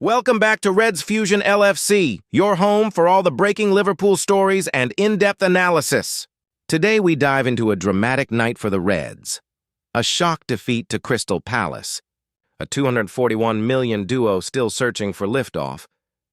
Welcome back to Reds Fusion LFC, your home for all the breaking Liverpool stories and in-depth analysis. Today we dive into a dramatic night for the Reds. A shock defeat to Crystal Palace. A $241 million duo still searching for liftoff.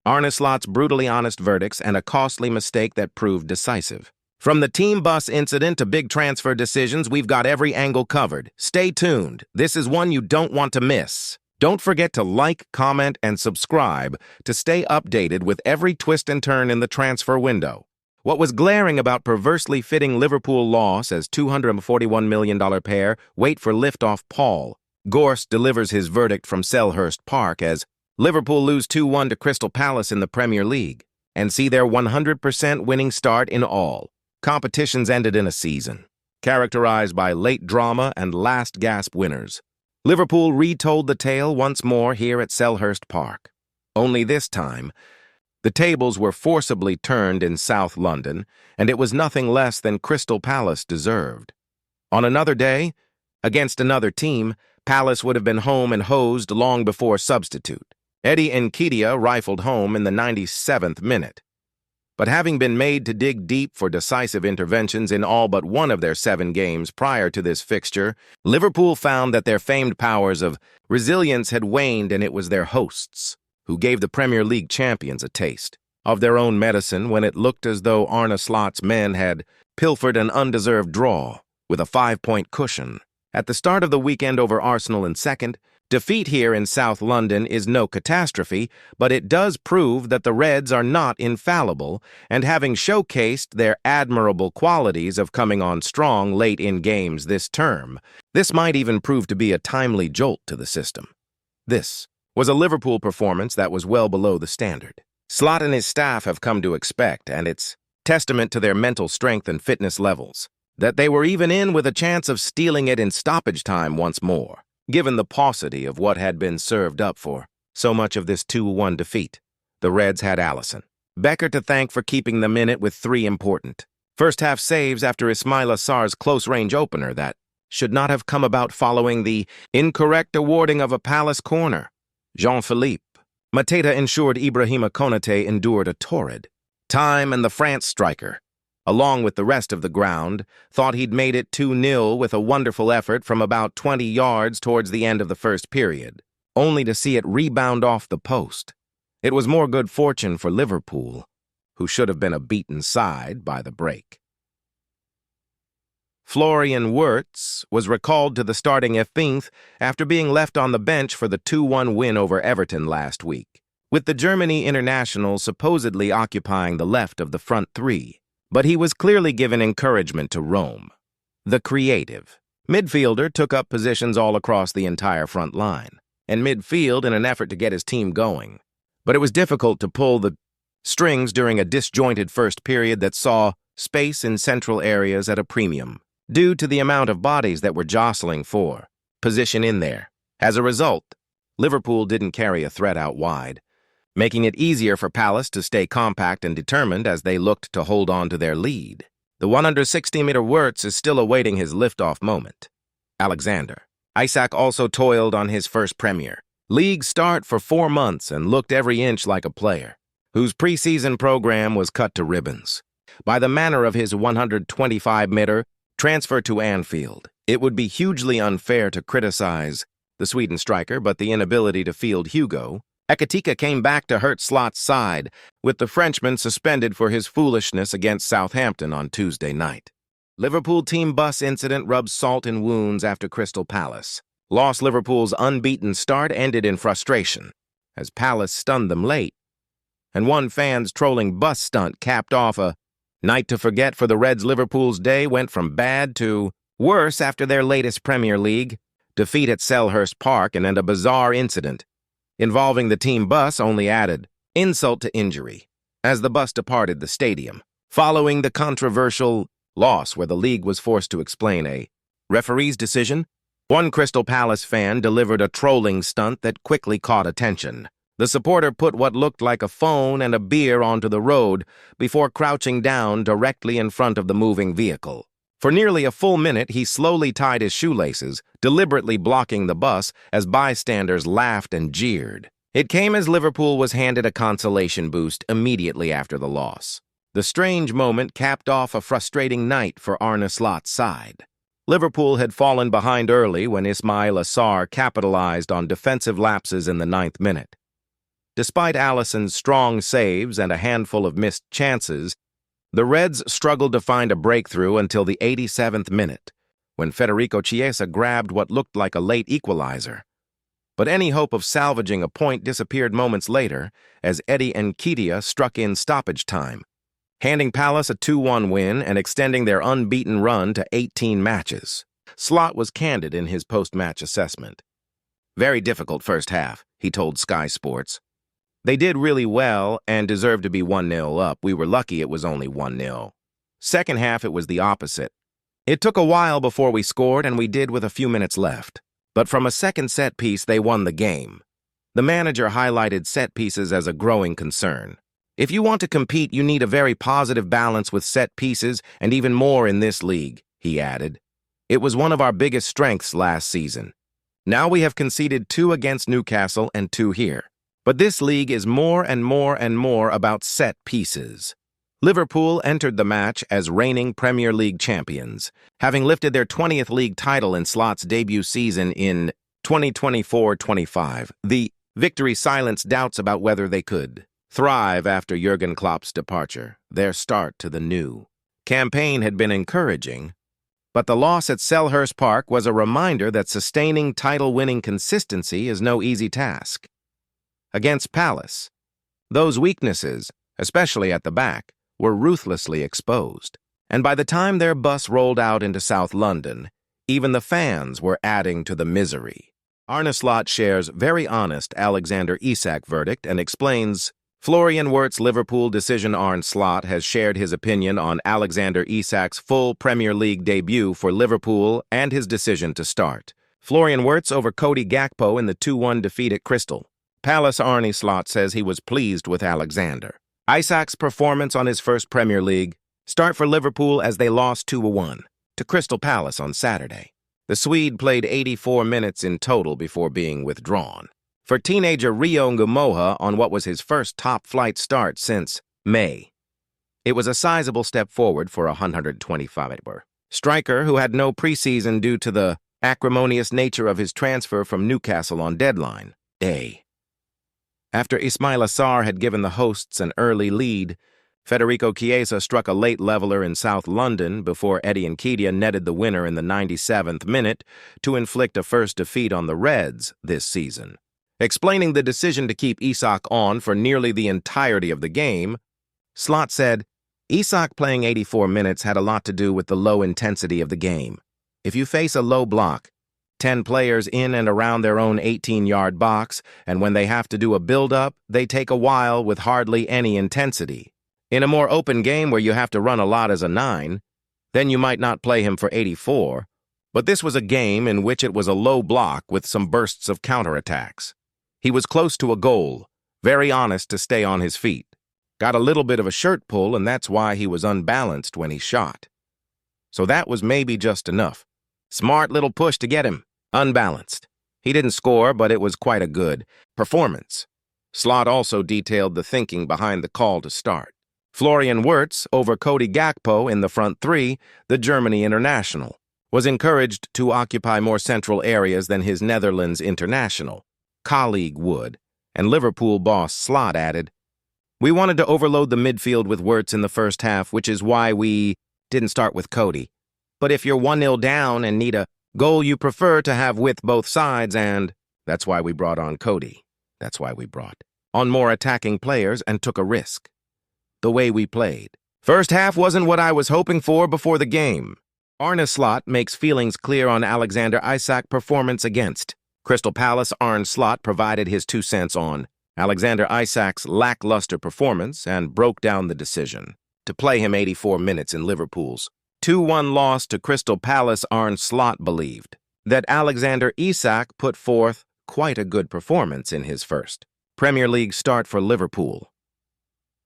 Arne Slot's brutally honest verdicts and a costly mistake that proved decisive. From the team bus incident to big transfer decisions, we've got every angle covered. Stay tuned. This is one you don't want to miss. Don't forget to like, comment, and subscribe to stay updated with every twist and turn in the transfer window. What was glaring about perversely fitting Liverpool loss as $241 million pair wait for liftoff Paul Gorst delivers his verdict from Selhurst Park as Liverpool lose 2-1 to Crystal Palace in the Premier League and see their 100% winning start in all competitions ended in a season, characterized by late drama and last-gasp winners. Liverpool retold the tale once more here at Selhurst Park. Only this time, the tables were forcibly turned in South London, and it was nothing less than Crystal Palace deserved. On another day, against another team, Palace would have been home and hosed long before substitute. Eddie Nketiah rifled home in the 97th minute. But having been made to dig deep for decisive interventions in all but one of their 7 games prior to this fixture, Liverpool found that their famed powers of resilience had waned, and it was their hosts who gave the Premier League champions a taste of their own medicine when it looked as though Arne Slot's men had pilfered an undeserved draw with a 5-point cushion. At the start of the weekend over Arsenal in second, defeat here in South London is no catastrophe, but it does prove that the Reds are not infallible, and having showcased their admirable qualities of coming on strong late in games this term, this might even prove to be a timely jolt to the system. This was a Liverpool performance that was well below the standard Slot and his staff have come to expect, and it's testament to their mental strength and fitness levels that they were even in with a chance of stealing it in stoppage time once more, given the paucity of what had been served up for so much of this 2-1 defeat. The Reds had Alisson Becker to thank for keeping them in it with 3 important first-half saves after Ismaila Sarr's close-range opener that should not have come about following the incorrect awarding of a Palace corner. Jean-Philippe Mateta ensured Ibrahima Konate endured a torrid time, and the France striker, along with the rest of the ground, thought he'd made it 2-0 with a wonderful effort from about 20 yards towards the end of the first period, only to see it rebound off the post. It was more good fortune for Liverpool, who should have been a beaten side by the break. Florian Wirtz was recalled to the starting 11th after being left on the bench for the 2-1 win over Everton last week, with the Germany international supposedly occupying the left of the front 3. But he was clearly given encouragement to roam. The creative midfielder took up positions all across the entire front line and midfield in an effort to get his team going. But it was difficult to pull the strings during a disjointed first period that saw space in central areas at a premium, due to the amount of bodies that were jostling for position in there. As a result, Liverpool didn't carry a threat out wide, making it easier for Palace to stay compact and determined as they looked to hold on to their lead. The 160-meter Wirtz is still awaiting his liftoff moment. Alexander Isak also toiled on his first Premier League start for 4 months and looked every inch like a player whose preseason program was cut to ribbons by the manner of his 125-meter transfer to Anfield. It would be hugely unfair to criticize the Sweden striker, but the inability to field Hugo Ekitike came back to hurt Slot's side, with the Frenchman suspended for his foolishness against Southampton on Tuesday night. Liverpool team bus incident rubs salt in wounds after Crystal Palace lost. Liverpool's unbeaten start ended in frustration, as Palace stunned them late, and one fan's trolling bus stunt capped off a night to forget for the Reds. Liverpool's day went from bad to worse after their latest Premier League defeat at Selhurst Park, and a bizarre incident involving the team bus only added insult to injury as the bus departed the stadium, following the controversial loss where the league was forced to explain a referee's decision. One Crystal Palace fan delivered a trolling stunt that quickly caught attention. The supporter put what looked like a phone and a beer onto the road before crouching down directly in front of the moving vehicle. For nearly a full minute, he slowly tied his shoelaces, deliberately blocking the bus as bystanders laughed and jeered. It came as Liverpool was handed a consolation boost immediately after the loss. The strange moment capped off a frustrating night for Arne Slot's side. Liverpool had fallen behind early when Ismail Assar capitalized on defensive lapses in the 9th minute. Despite Alisson's strong saves and a handful of missed chances, the Reds struggled to find a breakthrough until the 87th minute, when Federico Chiesa grabbed what looked like a late equalizer. But any hope of salvaging a point disappeared moments later as Eddie Nketiah struck in stoppage time, handing Palace a 2-1 win and extending their unbeaten run to 18 matches. Slot was candid in his post-match assessment. "Very difficult first half," he told Sky Sports. "They did really well and deserved to be 1-0 up. We were lucky it was only 1-0. Second half, it was the opposite. It took a while before we scored, and we did with a few minutes left. But from a second set piece, they won the game." The manager highlighted set pieces as a growing concern. "If you want to compete, you need a very positive balance with set pieces, and even more in this league," he added. "It was one of our biggest strengths last season. Now we have conceded 2 against Newcastle and 2 here. But this league is more and more and more about set pieces." Liverpool entered the match as reigning Premier League champions, having lifted their 20th league title in Slot's debut season in 2024-25. The victory silenced doubts about whether they could thrive after Jurgen Klopp's departure. Their start to the new campaign had been encouraging, but the loss at Selhurst Park was a reminder that sustaining title-winning consistency is no easy task. Against Palace, those weaknesses, especially at the back, were ruthlessly exposed, and by the time their bus rolled out into South London, even the fans were adding to the misery. Arne Slot shares very honest Alexander Isak verdict and explains, Florian Wirtz Liverpool decision. Arne Slot has shared his opinion on Alexander Isak's full Premier League debut for Liverpool and his decision to start. Florian Wirtz over Cody Gakpo in the 2-1 defeat at Crystal Palace. Arne Slot says he was pleased with Alexander Isak's performance on his first Premier League start for Liverpool as they lost 2-1 to Crystal Palace on Saturday. The Swede played 84 minutes in total before being withdrawn for teenager Rio Ngumoha on what was his first top-flight start since May. It was a sizable step forward for a 125er striker who had no preseason due to the acrimonious nature of his transfer from Newcastle on deadline day. After Ismail Assar had given the hosts an early lead, Federico Chiesa struck a late leveler in South London before Eddie Nketiah netted the winner in the 97th minute to inflict a first defeat on the Reds this season. Explaining the decision to keep Isac on for nearly the entirety of the game, Slot said, "Isac playing 84 minutes had a lot to do with the low intensity of the game. If you face a low block, 10 players in and around their own 18-yard box, and when they have to do a build-up, they take a while with hardly any intensity. In a more open game where you have to run a lot as a 9, then you might not play him for 84, but this was a game in which it was a low block with some bursts of counterattacks. He was close to a goal, very honest to stay on his feet. Got a little bit of a shirt pull, and that's why he was unbalanced when he shot. So that was maybe just enough. Smart little push to get him. Unbalanced. He didn't score, but it was quite a good performance." Slot also detailed the thinking behind the call to start. Florian Wirtz over Cody Gakpo in the front 3, the Germany international, was encouraged to occupy more central areas than his Netherlands international colleague would, and Liverpool boss Slot added, "We wanted to overload the midfield with Wirtz in the first half, which is why we didn't start with Cody. But if you're 1-0 down and need a goal, you prefer to have width both sides, and that's why we brought on Cody. That's why we brought on more attacking players and took a risk. The way we played. First half wasn't what I was hoping for before the game." Arne Slot makes feelings clear on Alexander Isak performance against Crystal Palace. Arne Slot provided his 2 cents on Alexander Isak's lackluster performance and broke down the decision to play him 84 minutes in Liverpool's 2-1 loss to Crystal Palace. Arne Slot believed that Alexander Isak put forth quite a good performance in his first Premier League start for Liverpool.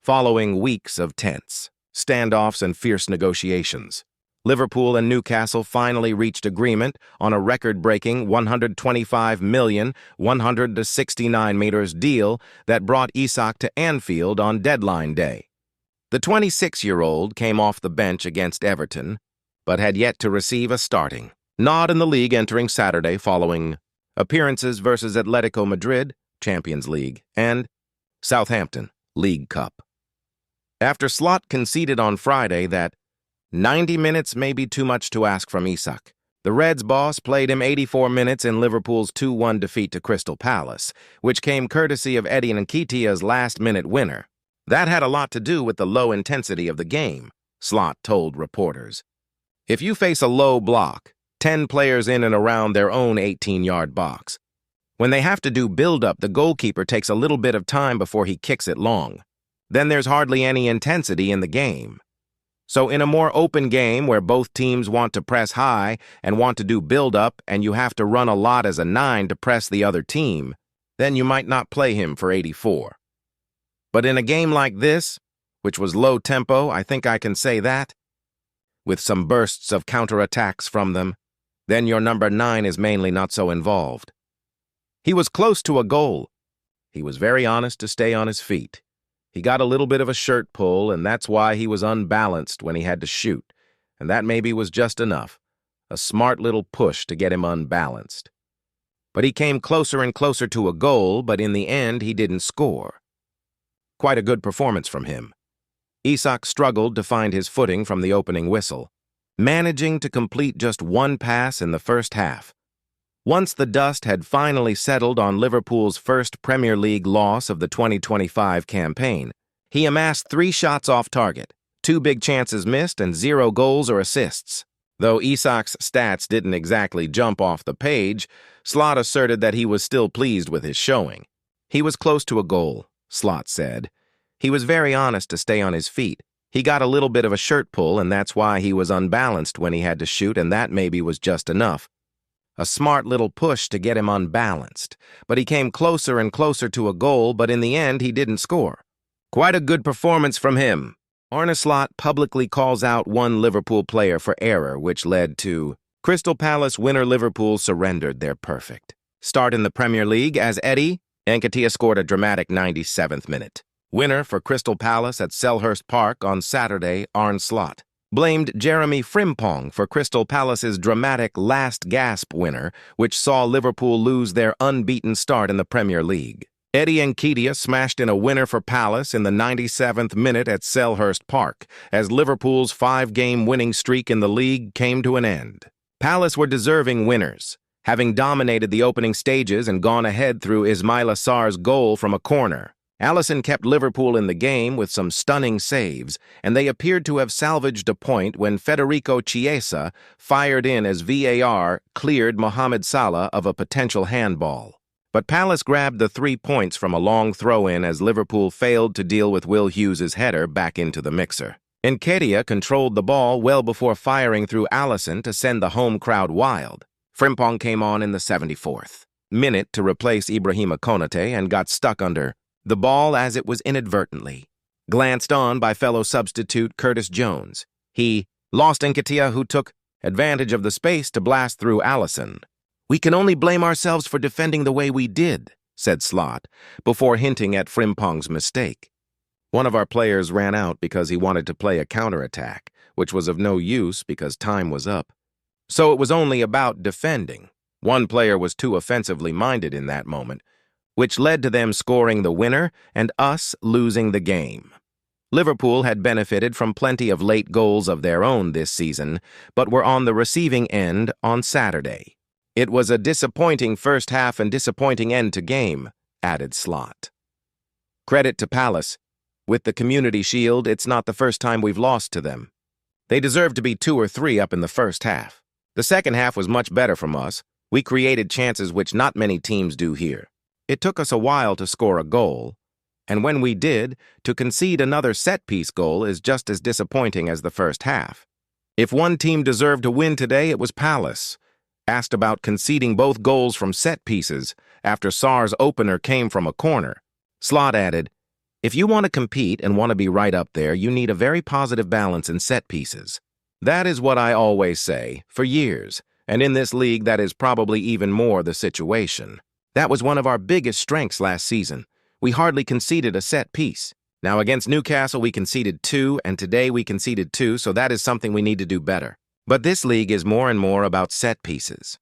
Following weeks of tense standoffs and fierce negotiations, Liverpool and Newcastle finally reached agreement on a record-breaking $125,169 deal that brought Isac to Anfield on deadline day. The 26-year-old came off the bench against Everton, but had yet to receive a starting nod in the league entering Saturday following appearances versus Atletico Madrid, Champions League, and Southampton, League Cup. After Slot conceded on Friday that 90 minutes may be too much to ask from Isac, the Reds boss played him 84 minutes in Liverpool's 2-1 defeat to Crystal Palace, which came courtesy of Eddie Nketiah's last-minute winner. That had a lot to do with the low intensity of the game, Slot told reporters. If you face a low block, 10 players in and around their own 18-yard box, when they have to do build-up, the goalkeeper takes a little bit of time before he kicks it long. Then there's hardly any intensity in the game. So in a more open game where both teams want to press high and want to do build-up and you have to run a lot as a 9 to press the other team, then you might not play him for 84. But in a game like this, which was low tempo, I think I can say that, with some bursts of counterattacks from them, then your number 9 is mainly not so involved. He was close to a goal. He was very honest to stay on his feet. He got a little bit of a shirt pull, and that's why he was unbalanced when he had to shoot, and that maybe was just enough, a smart little push to get him unbalanced. But he came closer and closer to a goal, but in the end he didn't score. Quite a good performance from him. Isac struggled to find his footing from the opening whistle, managing to complete just one pass in the first half. Once the dust had finally settled on Liverpool's first Premier League loss of the 2025 campaign, he amassed 3 shots off target, 2 big chances missed, and 0 goals or assists. Though Isak's stats didn't exactly jump off the page, Slot asserted that he was still pleased with his showing. He was close to a goal, Slot said. He was very honest to stay on his feet. He got a little bit of a shirt pull, and that's why he was unbalanced when he had to shoot, and that maybe was just enough. A smart little push to get him unbalanced, but he came closer and closer to a goal, but in the end he didn't score. Quite a good performance from him. Arne Slot publicly calls out one Liverpool player for error, which led to Crystal Palace winner. Liverpool surrendered their perfect start in the Premier League as Eddie Nketiah scored a dramatic 97th minute winner for Crystal Palace at Selhurst Park on Saturday. Arne Slot blamed Jeremy Frimpong for Crystal Palace's dramatic last-gasp winner, which saw Liverpool lose their unbeaten start in the Premier League. Eddie Nketiah smashed in a winner for Palace in the 97th minute at Selhurst Park, as Liverpool's 5-game winning streak in the league came to an end. Palace were deserving winners, having dominated the opening stages and gone ahead through Ismaila Sarr's goal from a corner. Alisson kept Liverpool in the game with some stunning saves, and they appeared to have salvaged a point when Federico Chiesa fired in as VAR cleared Mohamed Salah of a potential handball. But Palace grabbed the 3 points from a long throw-in as Liverpool failed to deal with Will Hughes's header back into the mixer. Nketiah controlled the ball well before firing through Alisson to send the home crowd wild. Frimpong came on in the 74th minute to replace Ibrahima Konate and got stuck under the ball as it was inadvertently glanced on by fellow substitute Curtis Jones. He lost Nketiah, who took advantage of the space to blast through Alisson. "We can only blame ourselves for defending the way we did," said Slot, before hinting at Frimpong's mistake. "One of our players ran out because he wanted to play a counterattack, which was of no use because time was up. So it was only about defending. One player was too offensively minded in that moment, which led to them scoring the winner and us losing the game." Liverpool had benefited from plenty of late goals of their own this season, but were on the receiving end on Saturday. "It was a disappointing first half and disappointing end to game," added Slot. Credit to Palace. With the Community Shield, it's not the first time we've lost to them. They deserved to be 2 or 3 up in the first half. The second half was much better from us. We created chances which not many teams do here. It took us a while to score a goal, and when we did, to concede another set-piece goal is just as disappointing as the first half. If one team deserved to win today, it was Palace. Asked about conceding both goals from set pieces after Sarr's opener came from a corner, Slot added, "If you want to compete and want to be right up there, you need a very positive balance in set pieces. That is what I always say, for years, and in this league that is probably even more the situation. That was one of our biggest strengths last season. We hardly conceded a set piece. Now against Newcastle we conceded 2, and today we conceded 2, so that is something we need to do better. But this league is more and more about set pieces.